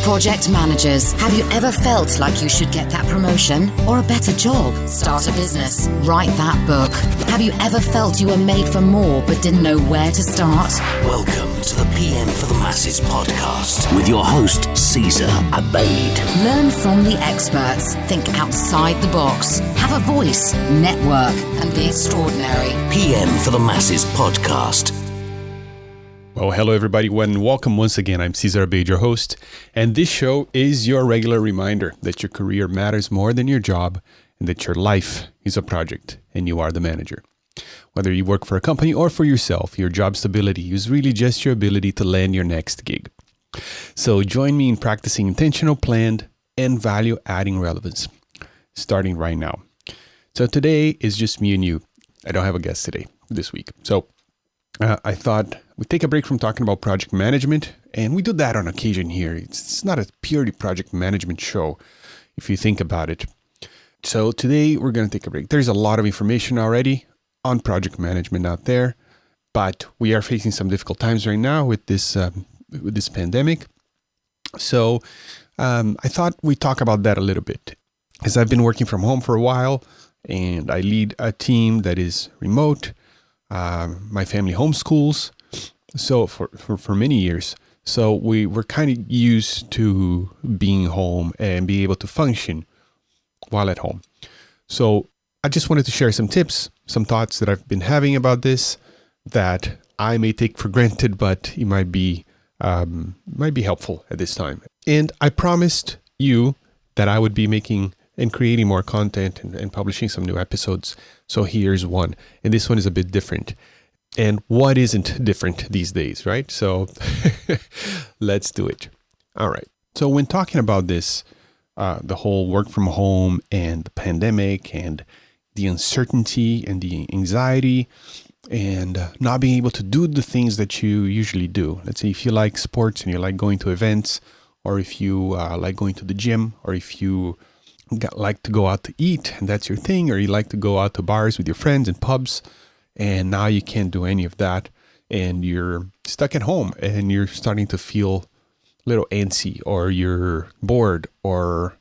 Project managers, have you ever felt like you should get that promotion or a better job? Start a business. Write that book. Have you ever felt you were made for more but didn't know where to start? Welcome to the PM for the Masses podcast with your host, Caesar Abaid. Learn from the experts. Think outside the box. Have a voice, network, and be extraordinary. PM for the Masses podcast. Well, hello everybody, and welcome once again. I'm Caesar Abaid, your host, and this show is your regular reminder that your career matters more than your job and that your life is a project and you are the manager. Whether you work for a company or for yourself, your job stability is really just your ability to land your next gig. So join me in practicing intentional, planned, and value-adding relevance, starting right now. So today is just me and you. I don't have a guest today, this week. So I thought we'd take a break from talking about project management, and we do that on occasion here. It's not a purely project management show, if you think about it. So today we're going to take a break. There's a lot of information already on project management out there, but we are facing some difficult times right now with this pandemic. So I thought we'd talk about that a little bit, as I've been working from home for a while, and I lead a team that is remote. My family homeschools, so for many years. So we were kind of used to being home and be able to function while at home. So I just wanted to share some tips, some thoughts that I've been having about this that I may take for granted, but it might be helpful at this time. And I promised you that I would be making and creating more content and publishing some new episodes. So here's one. And this one is a bit different. And what isn't different these days, right? So let's do it. All right. So when talking about this, the whole work from home and the pandemic and the uncertainty and the anxiety and not being able to do the things that you usually do. Let's say if you like sports and you like going to events, or if you like going to the gym, or if you like to go out to eat and that's your thing, or you like to go out to bars with your friends and pubs, and now you can't do any of that and you're stuck at home and you're starting to feel a little antsy, or you're bored, or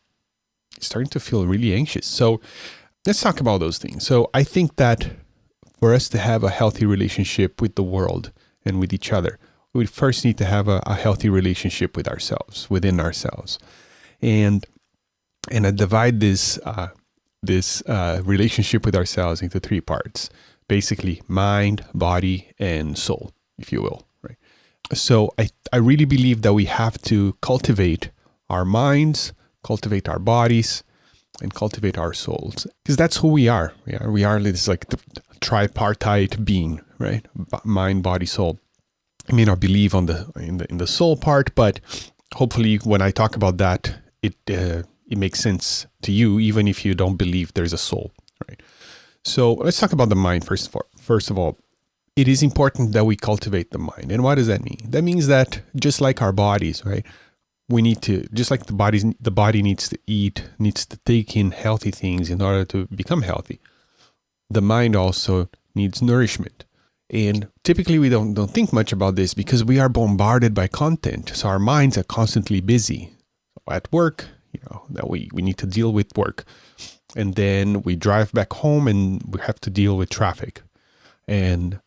starting to feel really anxious. So let's talk about those things. So I think that for us to have a healthy relationship with the world and with each other, we first need to have a healthy relationship with ourselves, within ourselves. And I divide this relationship with ourselves into three parts, basically mind, body, and soul, if you will. Right. So I really believe that we have to cultivate our minds, cultivate our bodies, and cultivate our souls, because that's who we are. We are this like the tripartite being, right? Mind, body, soul. I may not believe in the soul part, but hopefully when I talk about that, it makes sense to you, even if you don't believe there's a soul, right? So let's talk about the mind first of all. It is important that we cultivate the mind. And what does that mean? That means that just like our bodies, right? We need to, just like the body needs to eat, needs to take in healthy things in order to become healthy. The mind also needs nourishment. And typically we don't think much about this because we are bombarded by content. So our minds are constantly busy. So at work, that we need to deal with work. And then we drive back home and we have to deal with traffic. And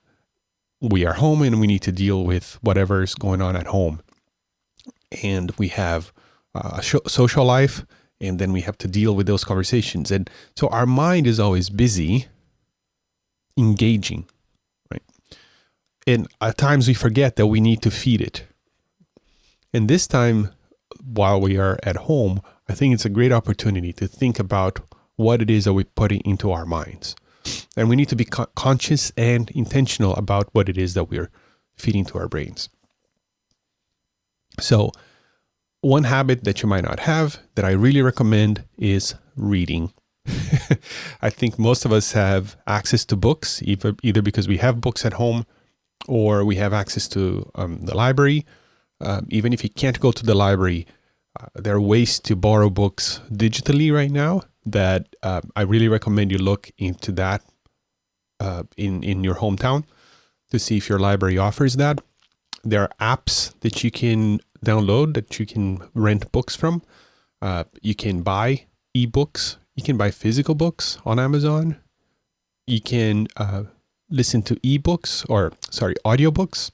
we are home and we need to deal with whatever is going on at home. And we have a social life, and then we have to deal with those conversations. And so our mind is always busy, engaging, right? And at times we forget that we need to feed it. And this time, while we are at home, I think it's a great opportunity to think about what it is that we're putting into our minds. And we need to be conscious and intentional about what it is that we're feeding to our brains. So one habit that you might not have that I really recommend is reading. I think most of us have access to books, either because we have books at home or we have access to the library. Even if you can't go to the library, there are ways to borrow books digitally right now that I really recommend you look into that in your hometown to see if your library offers that. There are apps that you can download that you can rent books from. You can buy ebooks. You can buy physical books on Amazon. You can listen to audiobooks.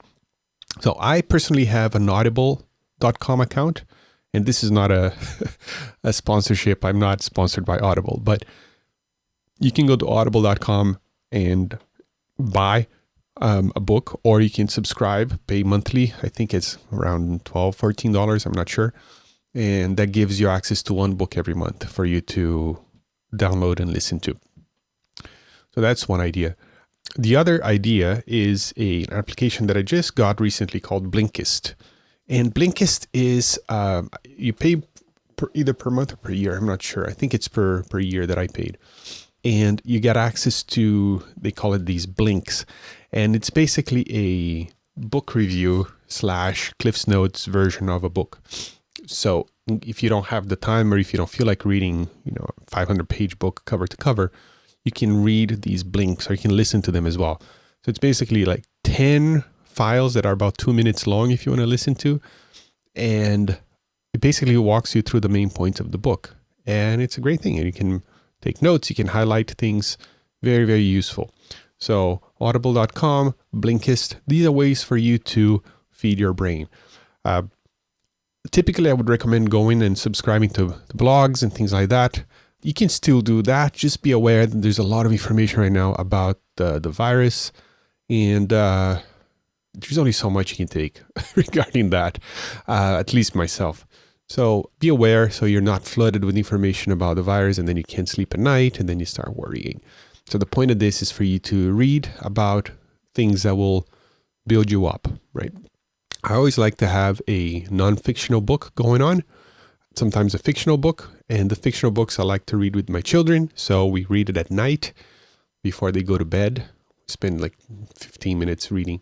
So I personally have an audible.com account, and this is not a sponsorship. I'm not sponsored by Audible, but you can go to audible.com and buy a book, or you can subscribe, pay monthly. I think it's around $12, $14. I'm not sure. And that gives you access to one book every month for you to download and listen to. So that's one idea. The other idea is an application that I just got recently called Blinkist. And Blinkist is, you pay either per month or per year. I'm not sure. I think it's per year that I paid. And you get access to, they call it these blinks. And it's basically a book review / Cliff's Notes version of a book. So if you don't have the time, or if you don't feel like reading, a 500-page book cover to cover, you can read these blinks, or you can listen to them as well. So it's basically like 10 files that are about 2 minutes long if you want to listen to. And it basically walks you through the main points of the book. And it's a great thing. And you can take notes, you can highlight things. Very, very useful. So audible.com, Blinkist, these are ways for you to feed your brain. Typically, I would recommend going and subscribing to the blogs and things like that. You can still do that. Just be aware that there's a lot of information right now about the virus, and there's only so much you can take regarding that, at least myself. So be aware so you're not flooded with information about the virus, and then you can't sleep at night, and then you start worrying. So the point of this is for you to read about things that will build you up, right? I always like to have a non-fictional book going on, sometimes a fictional book, and the fictional books I like to read with my children. So we read it at night before they go to bed. Spend like 15 minutes reading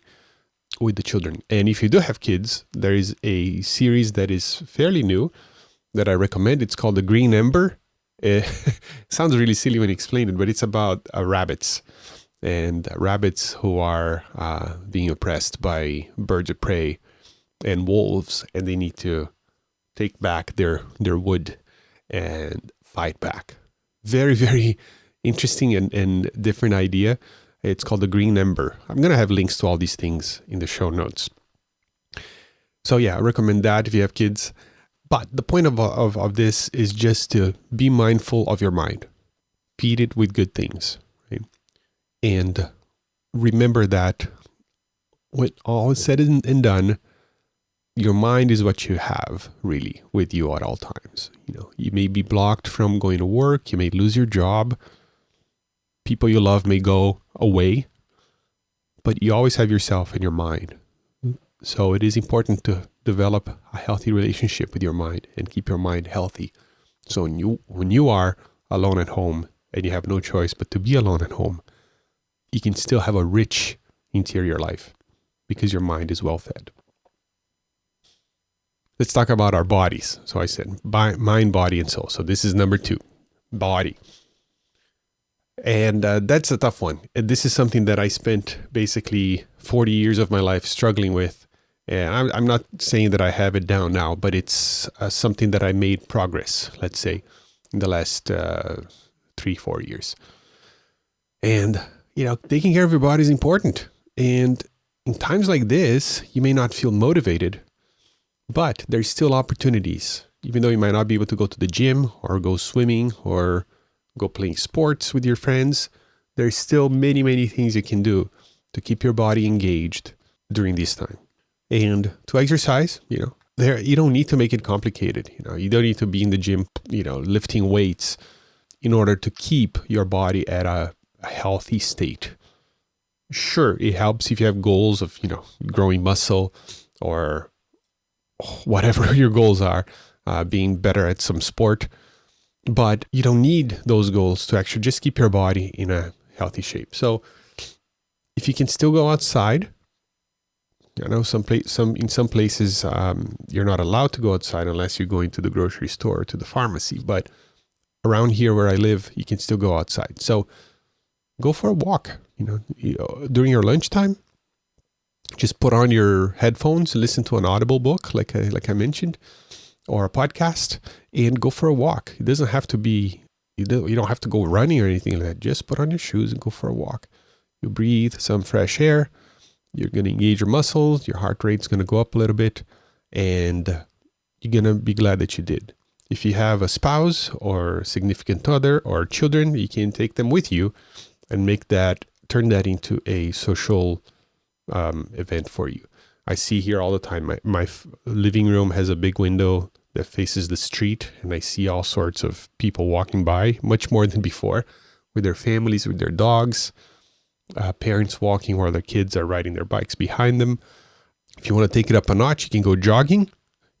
with the children. And if you do have kids, there is a series that is fairly new that I recommend. It's called The Green Ember. It sounds really silly when you explain it, but it's about rabbits, and rabbits who are being oppressed by birds of prey and wolves, and they need to take back their wood and fight back. Very, very interesting and different idea. It's called The Green Ember. I'm going to have links to all these things in the show notes. So yeah, I recommend that if you have kids. But the point of this is just to be mindful of your mind. Feed it with good things, right? And remember that when all is said and done, your mind is what you have really with you at all times. You may be blocked from going to work. You may lose your job. People you love may go away, but you always have yourself and your mind. So it is important to develop a healthy relationship with your mind and keep your mind healthy. So when you are alone at home and you have no choice but to be alone at home, you can still have a rich interior life because your mind is well fed. Let's talk about our bodies. So I said mind, body, and soul. So this is number 2, body. And that's a tough one. And this is something that I spent basically 40 years of my life struggling with. And I'm not saying that I have it down now, but it's something that I made progress, let's say, in the last 3-4 years. And, taking care of your body is important. And in times like this, you may not feel motivated, but there's still opportunities. Even though you might not be able to go to the gym or go swimming or go playing sports with your friends, there's still many, many things you can do to keep your body engaged during this time. And to exercise, you don't need to make it complicated. You don't need to be in the gym, lifting weights in order to keep your body at a healthy state. Sure, it helps if you have goals of, growing muscle or whatever your goals are, being better at some sport. But you don't need those goals to actually just keep your body in a healthy shape. So if you can still go outside, I know in some places you're not allowed to go outside unless you're going to the grocery store or to the pharmacy. But around here where I live, you can still go outside. So go for a walk. During your lunchtime, just put on your headphones, listen to an Audible book, like I mentioned, or a podcast, and go for a walk. It doesn't have to be, you don't have to go running or anything like that. Just put on your shoes and go for a walk. You breathe some fresh air. You're going to engage your muscles. Your heart rate's going to go up a little bit, and you're going to be glad that you did. If you have a spouse or significant other or children, you can take them with you and turn that into a social event for you. I see here all the time, my living room has a big window that faces the street, and I see all sorts of people walking by, much more than before, with their families, with their dogs, parents walking while their kids are riding their bikes behind them. If you want to take it up a notch, you can go jogging.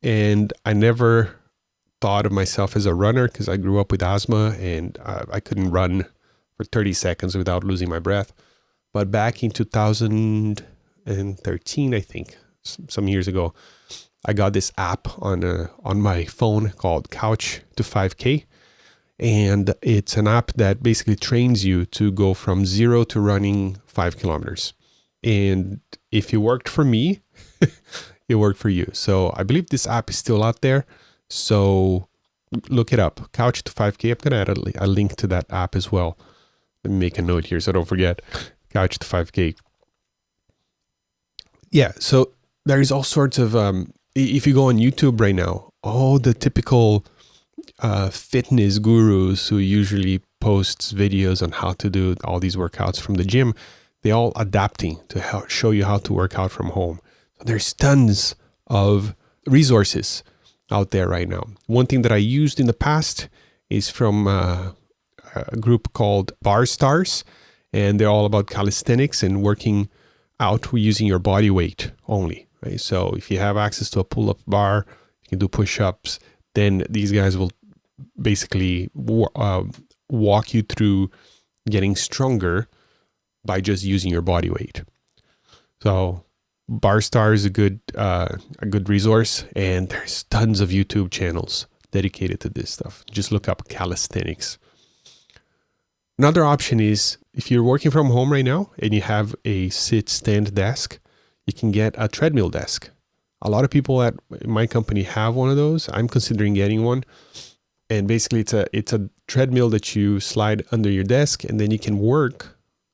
And I never thought of myself as a runner because I grew up with asthma, and I couldn't run for 30 seconds without losing my breath. But back in 2013, I think, some years ago, I got this app on my phone called Couch to 5K. And it's an app that basically trains you to go from 0 to running 5 kilometers. And if it worked for me, it worked for you. So I believe this app is still out there. So look it up, Couch to 5K. I'm going to add a link to that app as well. Let me make a note here so don't forget, Couch to 5K. Yeah, so there's all sorts of, if you go on YouTube right now, all the typical fitness gurus who usually posts videos on how to do all these workouts from the gym, they all adapting to show you how to work out from home. So there's tons of resources out there right now. One thing that I used in the past is from a group called Bar Stars, and they're all about calisthenics and working out using your body weight only. Right? So if you have access to a pull-up bar, you can do push-ups, then these guys will basically walk you through getting stronger by just using your body weight. So Barstar is a good resource, and there's tons of YouTube channels dedicated to this stuff. Just look up calisthenics. Another option is if you're working from home right now and you have a sit-stand desk, you can get a treadmill desk. A lot of people at my company have one of those. I'm considering getting one. And basically it's a treadmill that you slide under your desk, and then you can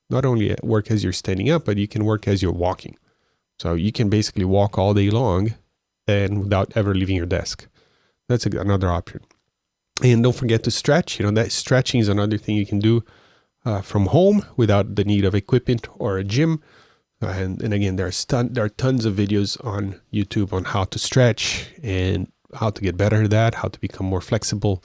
not only work as you're standing up, but you can work as you're walking. So you can basically walk all day long and without ever leaving your desk. That's another option. And don't forget to stretch. That stretching is another thing you can do from home without the need of equipment or a gym. And again, there are tons of videos on YouTube on how to stretch and how to get better at that, how to become more flexible.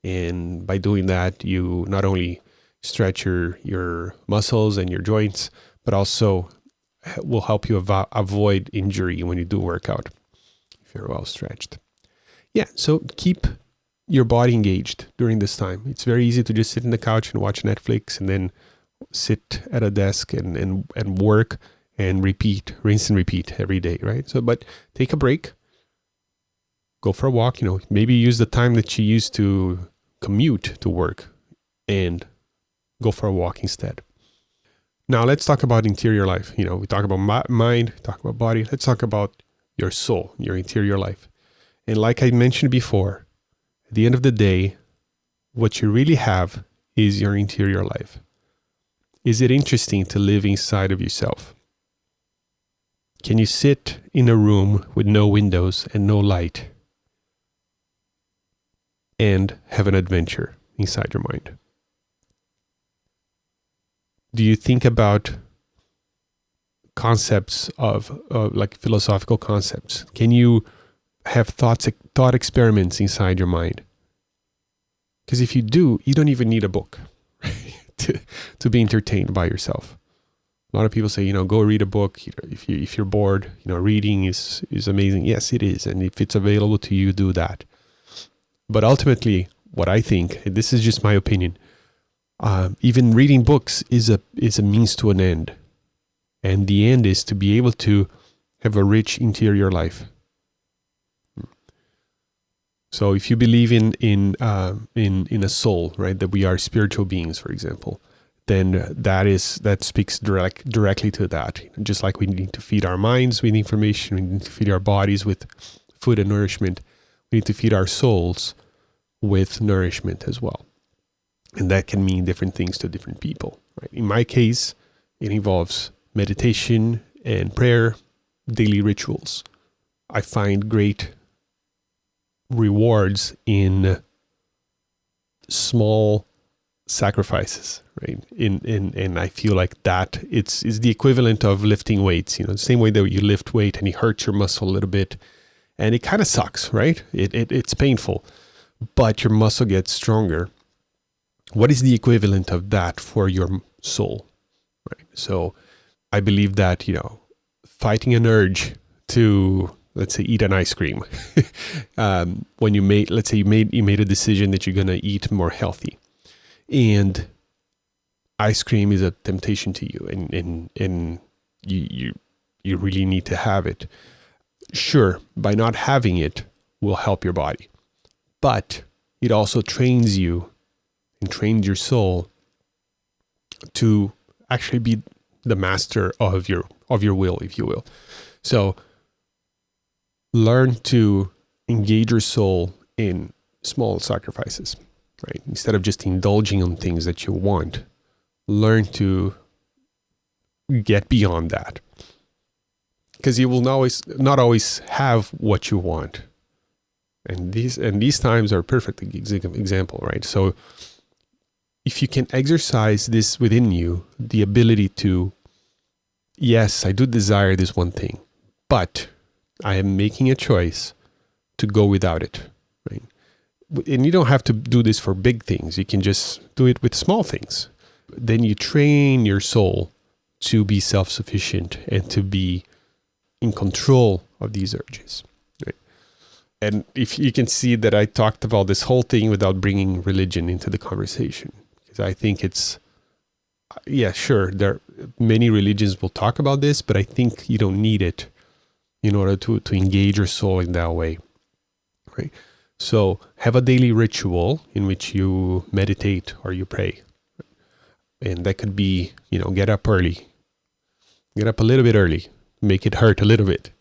And by doing that, you not only stretch your muscles and your joints, but also will help you avoid injury when you do work out if you're well stretched. Yeah, so keep your body engaged during this time. It's very easy to just sit on the couch and watch Netflix and then sit at a desk and work and rinse and repeat every day, right? So, but take a break, go for a walk, maybe use the time that you used to commute to work and go for a walk instead. Now let's talk about interior life. We talk about mind, talk about body. Let's talk about your soul, your interior life. And like I mentioned before, at the end of the day, what you really have is your interior life. Is it interesting to live inside of yourself? Can you sit in a room with no windows and no light and have an adventure inside your mind? Do you think about concepts of like philosophical concepts? Can you have thought experiments inside your mind? Because if you do, you don't even need a book to be entertained by yourself. A lot of people say, go read a book. If you're bored, reading is amazing. Yes, it is. And if it's available to you, do that. But ultimately, what I think, and this is just my opinion, even reading books is a means to an end. And the end is to be able to have a rich interior life. So if you believe in a soul, right, that we are spiritual beings, for example, then that speaks directly to that. Just like we need to feed our minds with information, we need to feed our bodies with food and nourishment, we need to feed our souls with nourishment as well. And that can mean different things to different people. Right? In my case, it involves meditation and prayer, daily rituals. I find great rewards in small sacrifices, right? And I feel like that it's the equivalent of lifting weights. The same way that you lift weight and it hurts your muscle a little bit, and it kind of sucks, right? It's painful, but your muscle gets stronger. What is the equivalent of that for your soul, right? So I believe that, fighting an urge to, let's say, eat an ice cream, when you made a decision that you're going to eat more healthy, and ice cream is a temptation to you, and you really need to have it. Sure, by not having it will help your body, but it also trains you and trains your soul to actually be the master of your will, if you will. So learn to engage your soul in small sacrifices, right? Instead of just indulging on things that you want, learn to get beyond that, because you will not always have what you want. And these times are a perfect example, right? So if you can exercise this within you, the ability to, yes, I do desire this one thing, but I am making a choice to go without it, right? And you don't have to do this for big things. You can just do it with small things. Then you train your soul to be self-sufficient and to be in control of these urges, right? And if you can see that I talked about this whole thing without bringing religion into the conversation, because I think it's, yeah, sure, many religions will talk about this, but I think you don't need it in order to engage your soul in that way, right? So have a daily ritual in which you meditate or you pray. And that could be, get up early. Get up a little bit early. Make it hurt a little bit,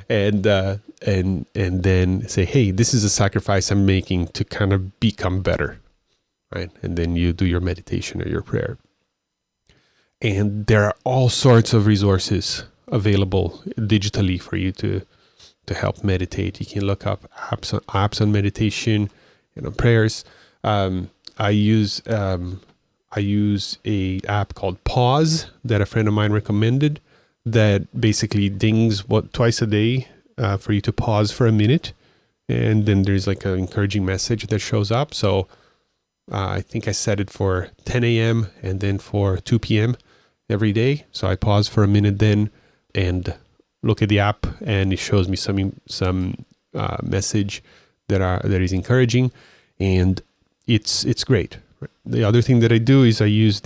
and then say, hey, this is a sacrifice I'm making to kind of become better, right? And then you do your meditation or your prayer. And there are all sorts of resources available digitally for you to help meditate. You can look up apps on meditation and on prayers. I use a app called Pause that a friend of mine recommended, that basically dings twice a day for you to pause for a minute, and then there's like an encouraging message that shows up. So I think I set it for 10 a.m. and then for 2 p.m. every day. So I pause for a minute then and look at the app, and it shows me some message that is encouraging, and it's great. The other thing that I do is I use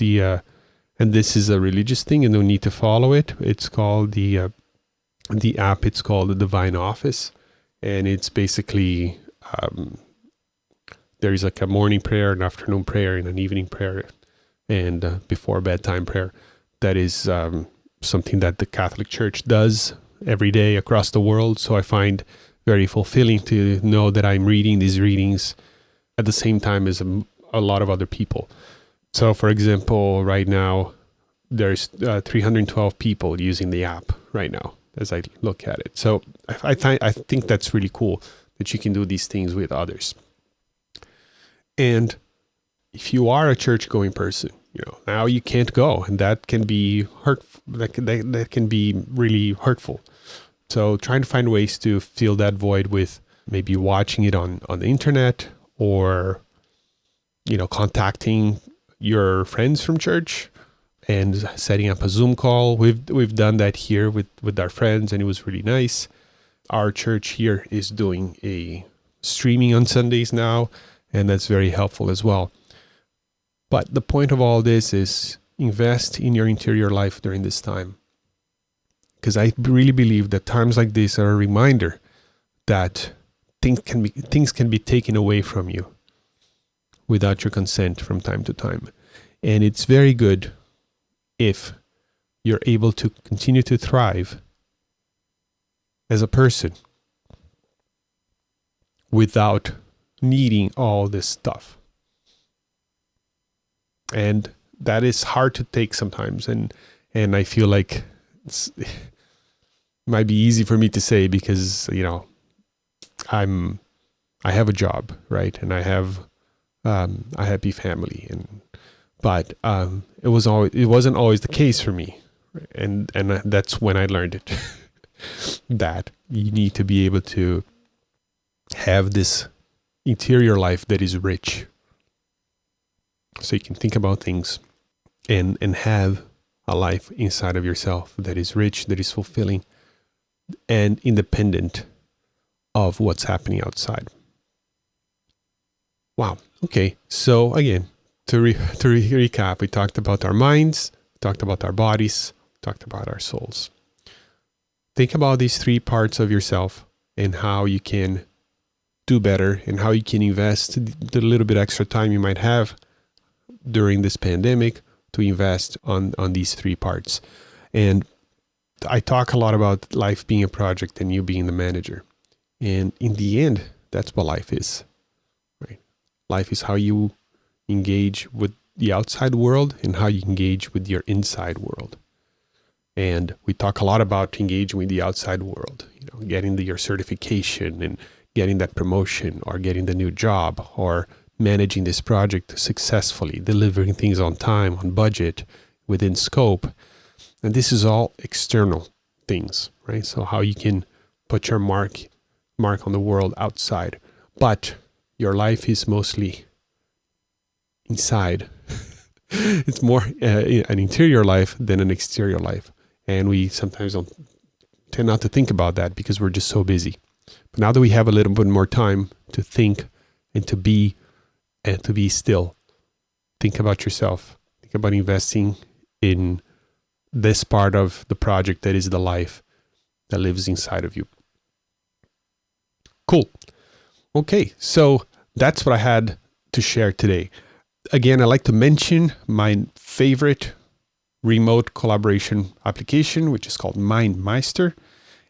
and this is a religious thing, and no need to follow it. It's called the app. It's called the Divine Office, and it's basically there's like a morning prayer, an afternoon prayer, and an evening prayer, and before bedtime prayer. That is something that the Catholic Church does every day across the world. So I find very fulfilling to know that I'm reading these readings at the same time as a lot of other people. So, for example, right now, there's 312 people using the app right now as I look at it. So I think that's really cool that you can do these things with others. And if you are a church-going person, now you can't go, and that can be hurtful. That can be really hurtful. So trying to find ways to fill that void with maybe watching it on the internet, or contacting your friends from church and setting up a Zoom call. We've done that here with our friends, and it was really nice. Our church here is doing a streaming on Sundays now, and that's very helpful as well. But the point of all this is invest in your interior life during this time, because I really believe that times like this are a reminder that things can be taken away from you without your consent from time to time. And it's very good if you're able to continue to thrive as a person without needing all this stuff. And that is hard to take sometimes. And I feel like it might be easy for me to say because, I have a job, right? And I have a happy family, but it wasn't always the case for me, and that's when I learned it that you need to be able to have this interior life that is rich, so you can think about things and have a life inside of yourself that is rich, that is fulfilling, and independent of what's happening outside. Wow. Okay. So again, to recap, we talked about our minds, talked about our bodies, talked about our souls. Think about these three parts of yourself and how you can do better and how you can invest the little bit extra time you might have during this pandemic to invest on these three parts. And I talk a lot about life being a project and you being the manager. And in the end, that's what life is. Life is how you engage with the outside world and how you engage with your inside world. And we talk a lot about engaging with the outside world, getting your certification and getting that promotion or getting the new job or managing this project successfully, delivering things on time, on budget, within scope. And this is all external things, right? So how you can put your mark on the world outside. But your life is mostly inside. It's more an interior life than an exterior life. And we sometimes tend not to think about that because we're just so busy. But now that we have a little bit more time to think and to be still, think about yourself. Think about investing in this part of the project that is the life that lives inside of you. Cool. Okay, so that's what I had to share today. Again, I'd like to mention my favorite remote collaboration application, which is called MindMeister.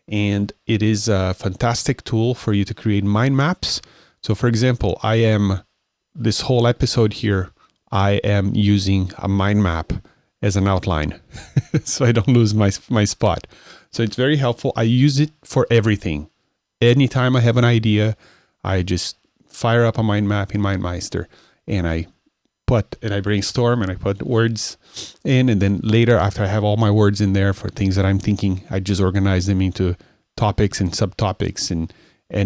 And it is a fantastic tool for you to create mind maps. So for example, this whole episode here, I am using a mind map as an outline so I don't lose my spot. So it's very helpful. I use it for everything. Anytime I have an idea, I just fire up a mind map in MindMeister and I brainstorm and I put words in, and then later after I have all my words in there for things that I'm thinking, I just organize them into topics and subtopics, and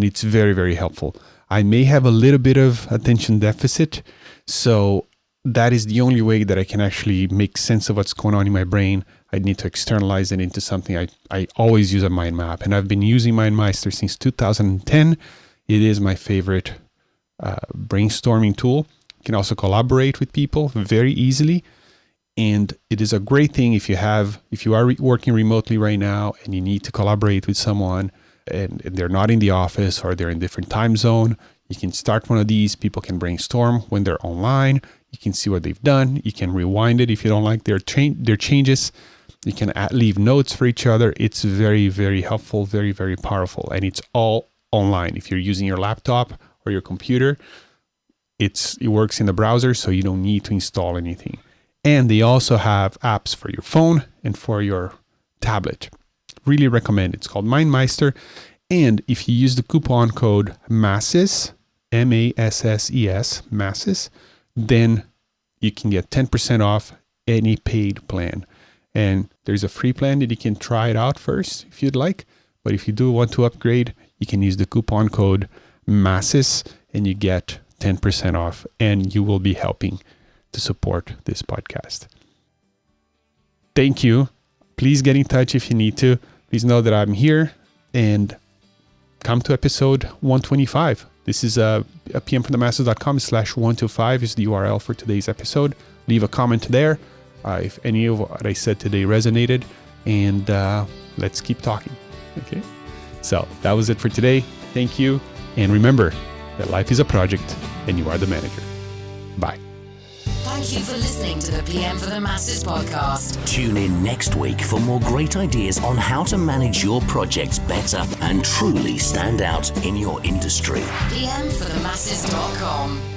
it's very, very helpful. I may have a little bit of attention deficit, so that is the only way that I can actually make sense of what's going on in my brain. I need to externalize it into something. I always use a mind map, and I've been using MindMeister since 2010. It is my favorite brainstorming tool. You can also collaborate with people very easily, and it is a great thing if you are working remotely right now and you need to collaborate with someone and they're not in the office or they're in different time zone. You can start one of these. People can brainstorm when they're online. You can see what they've done. You can rewind it if you don't like their changes. You can leave notes for each other. It's very, very helpful, very, very powerful, and it's all online. If you're using your laptop or your computer, it works in the browser, so you don't need to install anything. And they also have apps for your phone and for your tablet. Really recommend it. It's called MindMeister. And if you use the coupon code MASSES, MASSES, MASSES, then you can get 10% off any paid plan. And there's a free plan that you can try it out first if you'd like. But if you do want to upgrade, you can use the coupon code MASSES and you get 10% off, and you will be helping to support this podcast. Thank you. Please get in touch if you need to. Please know that I'm here, and come to episode 125. This is pmfromthemasses.com/125 is the URL for today's episode. Leave a comment there if any of what I said today resonated, and let's keep talking. Okay. So that was it for today. Thank you. And remember that life is a project and you are the manager. Bye. Thank Thank you for listening to the PM for the Masses podcast. Tune in next week for more great ideas on how to manage your projects better and truly stand out in your industry. PMforthemasses.com